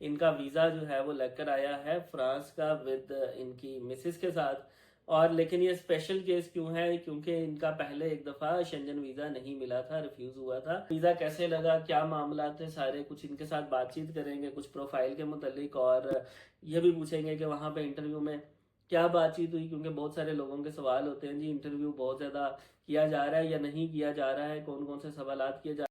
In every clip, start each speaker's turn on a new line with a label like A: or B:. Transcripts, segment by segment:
A: इनका वीज़ा जो है वो लेकर आया है फ्रांस का विद इनकी मिसेस के साथ। और लेकिन ये स्पेशल केस क्यों है, क्योंकि इनका पहले एक दफ़ा शेंजन वीज़ा नहीं मिला था, रिफ्यूज़ हुआ था। वीज़ा कैसे लगा, क्या मामला थे सारे, कुछ इनके साथ बातचीत करेंगे, कुछ प्रोफाइल के मुतालिक, और ये भी पूछेंगे कि वहाँ पे इंटरव्यू में क्या बातचीत हुई, क्योंकि बहुत सारे लोगों के सवाल होते हैं जी, इंटरव्यू बहुत ज़्यादा किया जा रहा है या नहीं किया जा रहा है, कौन कौन से सवालात किए जा।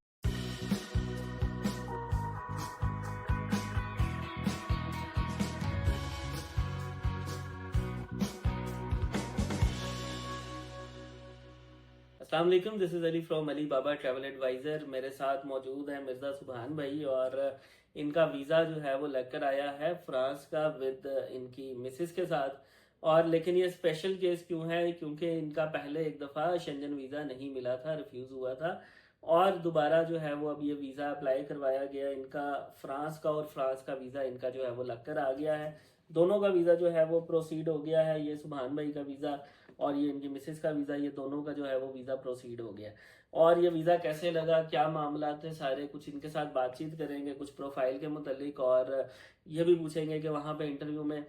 A: अस्सलाम वालेकुम, this is Ali from Ali Baba travel adviser. मेरे साथ मौजूद है मिर्ज़ा सुबहान भाई, और इनका वीज़ा जो है वो लेकर आया है फ्रांस का विद इनकी मिसेस के साथ। और लेकिन ये स्पेशल केस क्यों है, क्योंकि इनका पहले एक दफ़ा शेंजन वीज़ा नहीं मिला था, रिफ्यूज़ हुआ था, और दोबारा जो है वो अब ये वीज़ा अप्लाई करवाया गया इनका फ्रांस का, और फ्रांस का वीज़ा इनका जो है वो लगकर आ गया है। दोनों का वीज़ा जो है वो प्रोसीड हो गया है। ये सुबहान भाई का वीज़ा और ये इनकी मिसेस का वीज़ा, ये दोनों का जो है वो वीज़ा प्रोसीड हो गया। और ये वीज़ा कैसे लगा, क्या मामला थे सारे, कुछ इनके साथ बातचीत करेंगे, कुछ प्रोफाइल के मुतालिक, और ये भी पूछेंगे कि वहाँ पे इंटरव्यू में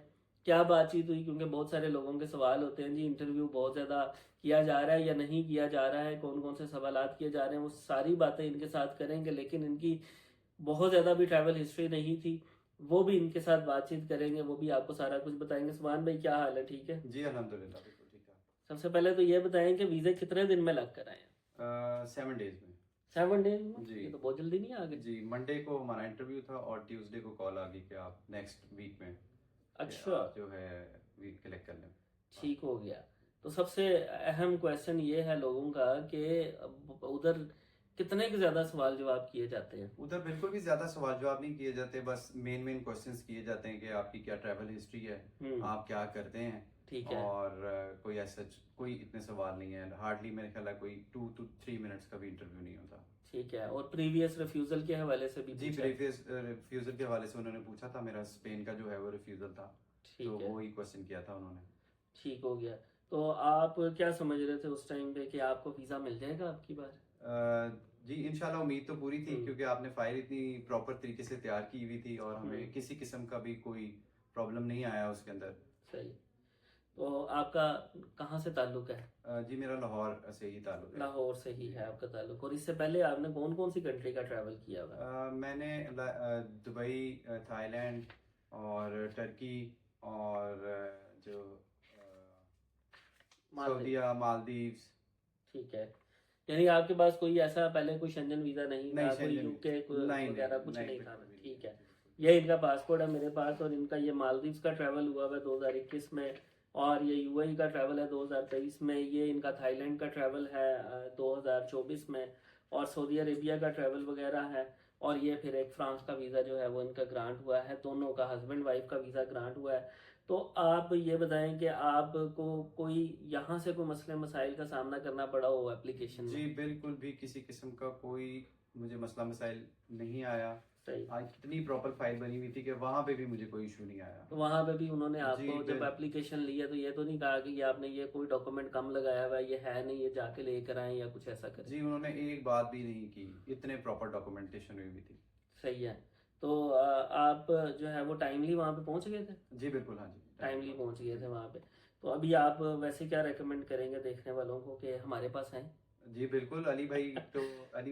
A: क्या बातचीत हुई, क्योंकि बहुत सारे लोगों के सवाल होते हैं जी, इंटरव्यू बहुत ज़्यादा किया जा रहा है या नहीं किया जा रहा है, कौन कौन से सवालात किए जा रहे हैं, वो सारी बातें इनके साथ करेंगे। लेकिन इनकी बहुत ज़्यादा भी ट्रैवल हिस्ट्री नहीं थी, वो भी इनके साथ बातचीत करेंगे, वो भी आपको सारा कुछ बताएंगे। सुभान भाई, क्या हाल है, ठीक है?
B: जी, अल्हम्दुलिल्लाह, बिल्कुल ठीक है।
A: सबसे पहले तो ये बताएं कि वीज़े कितने दिन में लग कर आए हैं?
B: 7 डेज़ में।
A: 7 डेज में?
B: जी,
A: ये तो बहुत जल्दी नहीं आ गए।
B: जी, मंडे को हमारा इंटरव्यू था और ट्यूसडे को कॉल आ गई कि आप नेक्स्ट वीक में कि
A: अच्छा,
B: आप जो है वीट कलेक्ट कर लें। हाँ।
A: ठीक हो गया। तो सबसे अहम क्वेश्चन ये है लोगों का कि उधर कितने के ज़्यादा सवाल जवाब किए जाते हैं?
B: उधर बिल्कुल भी ज़्यादा सवाल-जवाब नहीं किए जाते, बस मेन क्वेश्चन्स किए जाते हैं कि आपकी क्या ट्रैवल हिस्ट्री है,
A: हम्म।
B: आप क्या करते हैं,
A: ठीक है।
B: और कोई ऐसा कोई इतने सवाल नहीं है। हार्डली मेरे ख्याल है कोई 2 टू 3 मिनट्स का भी इंटरव्यू नहीं होता।
A: ठीक है, और प्रीवियस रिफ्यूज़ल के हवाले से भी
B: जी,
A: पूछा है?
B: प्रीवियस रिफ्यूज़ल के हवाले से उन्होंने पूछा था, मेरा स्पेन का जो है वो रिफ्यूज़ल था, तो
A: ठीक है,
B: वो ही क्वेश्चन किया था उन्होंने।
A: ठीक हो गया। तो आप क्या समझ रहे थे उस टाइम पे कि आपको वीज़ा मिल जाएगा आपकी बार?
B: जी, इंशाल्लाह उम्मीद तो पूरी थी,
A: हम्म।
B: क्योंकि आपने फ़ाइल इतनी प्रॉपर तरीके से तैयार की हुई थी और
A: हम्म।
B: हमें किसी किस्म का भी कोई प्रॉब्लम नहीं आया उसके अंदर।
A: सही। तो आपका कहाँ से ताल्लुक़ है?
B: जी, मेरा लाहौर से ही ताल्लुक है।
A: लाहौर से ही है
B: जी।
A: आपका ताल्लुक, और इससे पहले आपने कौन कौन सी कंट्री का ट्रैवल किया हुआ है?
B: मैंने दुबई, थाईलैंड और टर्की और जो
A: मालदीव।
B: सऊदीया, मालदीव्स।
A: ठीक है। यानी आपके पास कोई ऐसा पहले कोई शेंजन वीज़ा नहीं
B: नहीं,
A: था, कोई
B: शेंजन
A: यूके
B: नहीं, नहीं,
A: वगैरह कुछ
B: नहीं,
A: नहीं था?
B: बिल्कुल भी नहीं
A: ठीक
B: है।
A: है।
B: जी, बिल्कुल भी
A: ये इनका पासपोर्ट है मेरे पास, और इनका ये मालदीव्स का ट्रैवल हुआ हुआ है 2021 में, और ये यूएई का ट्रैवल है 2023 में, ये इनका थाईलैंड का ट्रैवल है 2024 में, और सऊदी अरेबिया का ट्रैवल वगैरह है, और ये फिर एक फ्रांस का वीज़ा जो है वो इनका ग्रांट हुआ है, दोनों का हस्बैंड वाइफ का वीज़ा ग्रांट हुआ है। तो आप ये बताएं कि आपको कोई यहाँ से कोई मसले मसाइल का सामना करना पड़ा हो एप्लीकेशन में?
B: जी, बिल्कुल भी किसी किस्म का कोई मुझे मसला मसाइल नहीं आया।
A: सही।
B: आज इतनी प्रॉपर फाइल बनी हुई थी कि वहाँ पे भी मुझे कोई इशू नहीं आया।
A: तो वहाँ पे भी उन्होंने
B: जी,
A: आपको जब एप्लीकेशन लिया तो ये तो नहीं कहा कि ये आपने ये कोई डॉक्यूमेंट कम लगाया हुआ है, ये है नहीं, ये जाके लेकर आए या कुछ ऐसा करें?
B: जी, उन्होंने एक बात भी नहीं की, इतने प्रॉपर डॉक्यूमेंटेशन हुई हुई थी।
A: सही है। तो आप जो है वो टाइमली वहाँ पे पहुँच गए थे?
B: जी, बिल्कुल, हाँ जी, टाइमली
A: टाइमली
B: पहुँच
A: पहुँच गए
B: गए।
A: थे
B: जी।
A: वहाँ पे। तो अभी आप वैसे क्या रेकमेंड करेंगे देखने वालों को कि हमारे पास आएँ?
B: जी, बिल्कुल, अली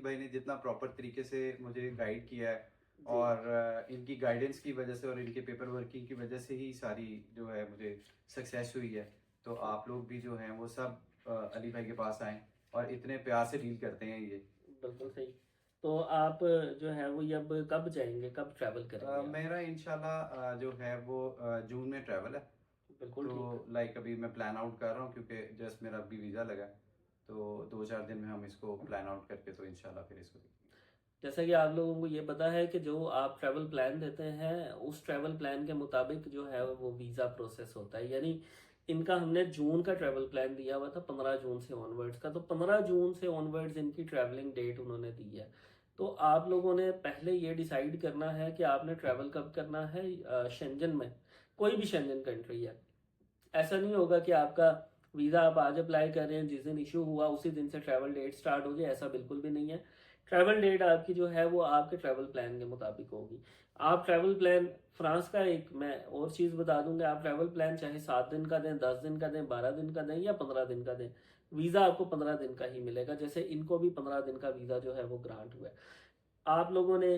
B: भाई ने जितना प्रॉपर तरीके से मुझे गाइड किया है,
A: जी।
B: और इनकी गाइडेंस की वजह से और इनके पेपर वर्किंग की वजह से ही सारी जो है मुझे सक्सेस हुई है। तो
A: ठीक।
B: आप लोग भी जो हैं वो सब अली भाई के पास आएँ, और इतने प्यार से डील करते हैं ये।
A: बिल्कुल सही। तो आप जो है वो ये अब कब जाएँगे, कब ट्रैवल करेंगे आप?
B: मेरा इंशाल्लाह जो है वो जून में ट्रैवल है।
A: बिल्कुल
B: तो
A: ठीक है।
B: लाइक अभी मैं प्लान आउट कर रहा हूँ, क्योंकि जस्ट मेरा अभी वीज़ा लगा है। तो 2-4 दिन में हम इसको प्लान आउट करके तो इंशाल्लाह फिर इसको देखेंगे।
A: जैसा कि आप लोगों को ये पता है कि जो आप ट्रैवल प्लान देते हैं उस ट्रैवल प्लान के मुताबिक जो है वो वीज़ा प्रोसेस होता है। यानी इनका हमने जून का ट्रैवल प्लान दिया हुआ था, 15 जून से ऑनवर्ड्स का, तो 15 जून से ऑनवर्ड्स इनकी ट्रैवलिंग डेट उन्होंने दी है। तो आप लोगों ने पहले ये डिसाइड करना है कि आपने ट्रैवल कब करना है। शेंजन में कोई भी शेंजन कंट्री है, ऐसा नहीं होगा कि आपका वीज़ा आप आज अप्लाई कर रहे हैं, जिस दिन इशू हुआ उसी दिन से ट्रैवल डेट स्टार्ट हो जाए, ऐसा बिल्कुल भी नहीं है। ट्रैवल डेट आपकी जो है वो आपके ट्रैवल प्लान के मुताबिक होगी। आप ट्रैवल प्लान फ्रांस का, एक मैं और चीज़ बता दूंगा, आप ट्रैवल प्लान चाहे 7 दिन का दें, 10 दिन का दें, 12 दिन का दें या 15 दिन का दें, वीज़ा आपको 15 दिन का ही मिलेगा। जैसे इनको भी 15 दिन का वीज़ा जो है वो ग्रांट हुआ है। आप लोगों ने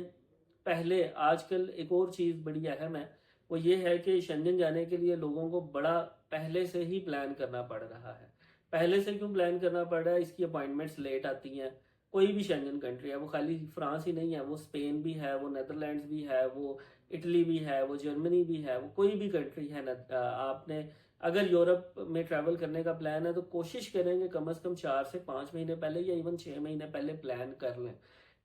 A: पहले, आजकल एक और चीज़ बड़ी अहम है, वो ये है कि शेंजन जाने के लिए लोगों को बड़ा पहले से ही प्लान करना पड़ रहा है। पहले से क्यों प्लान करना पड़ रहा है? इसकी अपॉइंटमेंट्स लेट आती हैं। कोई भी शेंजन कंट्री है, वो खाली फ्रांस ही नहीं है, वो स्पेन भी है, वो नेदरलैंड्स भी है, वो इटली भी है, वो जर्मनी भी है, वो कोई भी कंट्री है ना। आपने अगर यूरोप में ट्रैवल करने का प्लान है तो कोशिश करेंगे कम से कम 4 से 5 महीने पहले या इवन 6 महीने पहले प्लान कर लें,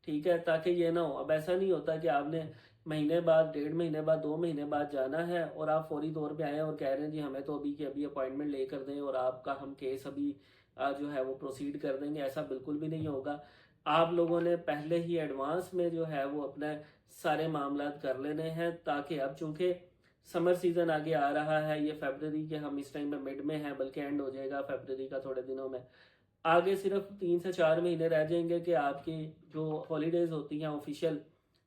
A: ठीक है, ताकि ये ना हो। अब ऐसा नहीं होता कि आपने महीने बाद, 1.5 महीने बाद, 2 महीने बाद जाना है और आप फौरी तौर पे आए और कह रहे हैं जी हमें तो अभी की अभी अपॉइंटमेंट लेकर दें और आपका हम केस अभी जो है वो प्रोसीड कर देंगे। ऐसा बिल्कुल भी नहीं होगा। आप लोगों ने पहले ही एडवांस में जो है वो अपने सारे मामला कर लेने हैं, ताकि अब चूंकि समर सीजन आगे आ रहा है, ये फरवरी के हम इस टाइम पे मिड में है, बल्कि एंड हो जाएगा फरवरी का थोड़े दिनों में। आगे सिर्फ 3 से 4 महीने रह जाएंगे कि आपकी जो हॉलीडेज होती हैं ऑफिशियल,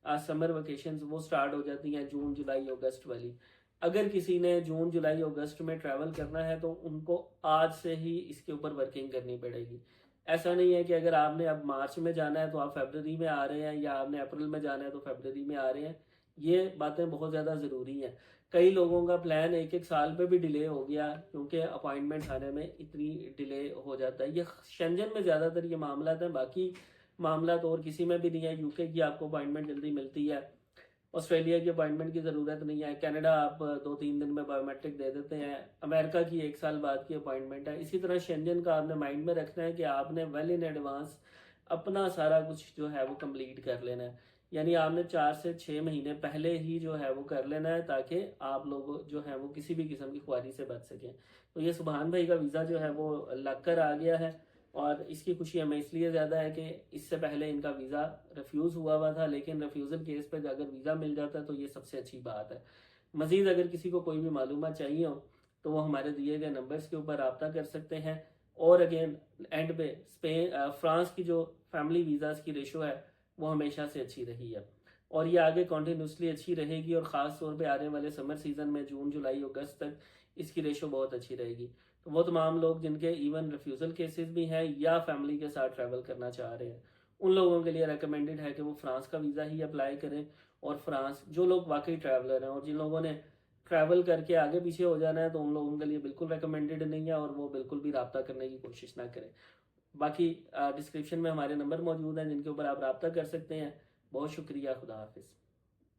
A: समर वेकेशंस, वो स्टार्ट हो जाती हैं जून जुलाई अगस्त वाली। अगर किसी ने जून जुलाई अगस्त में ट्रैवल करना है तो उनको आज से ही इसके ऊपर वर्किंग करनी पड़ेगी। ऐसा नहीं है कि अगर आपने अब मार्च में जाना है तो आप फरवरी में आ रहे हैं, या आपने अप्रैल में जाना है तो फरवरी में आ रहे हैं। ये बातें बहुत ज़्यादा ज़रूरी हैं। कई लोगों का प्लान एक एक साल पे भी डिले हो गया क्योंकि अपॉइंटमेंट आने में इतनी डिले हो जाता है। ये शेंजन में ज़्यादातर ये मामला है, बाकी मामला तो और किसी में भी नहीं है। यूके की आपको अपॉइंटमेंट जल्दी मिलती है, ऑस्ट्रेलिया की अपॉइंटमेंट की ज़रूरत नहीं है, कनाडा आप 2-3 दिन में बायोमेट्रिक दे देते हैं, अमेरिका की 1 साल बाद की अपॉइंटमेंट है। इसी तरह शेंजन का आपने माइंड में रखना है कि आपने वेल इन एडवांस अपना सारा कुछ जो है वो कंप्लीट कर लेना है। यानी आपने 4 से 6 महीने पहले ही जो है वो कर लेना है, ताकि आप लोग जो है वो किसी भी किस्म की ख्वारी से बच सकें। तो ये सुबहान भाई का वीज़ा जो है वो लग कर आ गया है, और इसकी खुशी हमें इसलिए ज़्यादा है कि इससे पहले इनका वीज़ा रिफ्यूज़ हुआ था, लेकिन रिफ्यूज़ल केस पे अगर वीज़ा मिल जाता है तो ये सबसे अच्छी बात है। मज़ीद अगर किसी को कोई भी मालूमात चाहिए हो तो वो हमारे दिए गए नंबर्स के ऊपर रब्ता कर सकते हैं। और अगेन एंड पे फ्रांस की जो फैमिली वीज़ाज़ की रेशो है वो हमेशा से अच्छी रही है, और ये आगे कॉन्टीन्यूसली अच्छी रहेगी, और ख़ास तौर पे आने वाले समर सीज़न में जून जुलाई अगस्त तक इसकी रेशो बहुत अच्छी रहेगी। तो वो तमाम लोग जिनके इवन रिफ्यूज़ल केसेस भी हैं या फैमिली के साथ ट्रैवल करना चाह रहे हैं, उन लोगों के लिए रिकमेंडेड है कि वो फ्रांस का वीज़ा ही अप्लाई करें। और फ्रांस, जो लोग वाकई ट्रैवलर हैं और जिन लोगों ने ट्रैवल करके आगे पीछे हो जाना है, तो उन लोगों के लिए बिल्कुल रिकमेंडेड नहीं है, और वो बिल्कुल भी रब्ता करने की कोशिश ना करें। बाकी डिस्क्रिप्शन में हमारे नंबर मौजूद हैं जिनके ऊपर आप रब्ता कर सकते हैं। बहुत शुक्रिया, खुदा हाफिज़।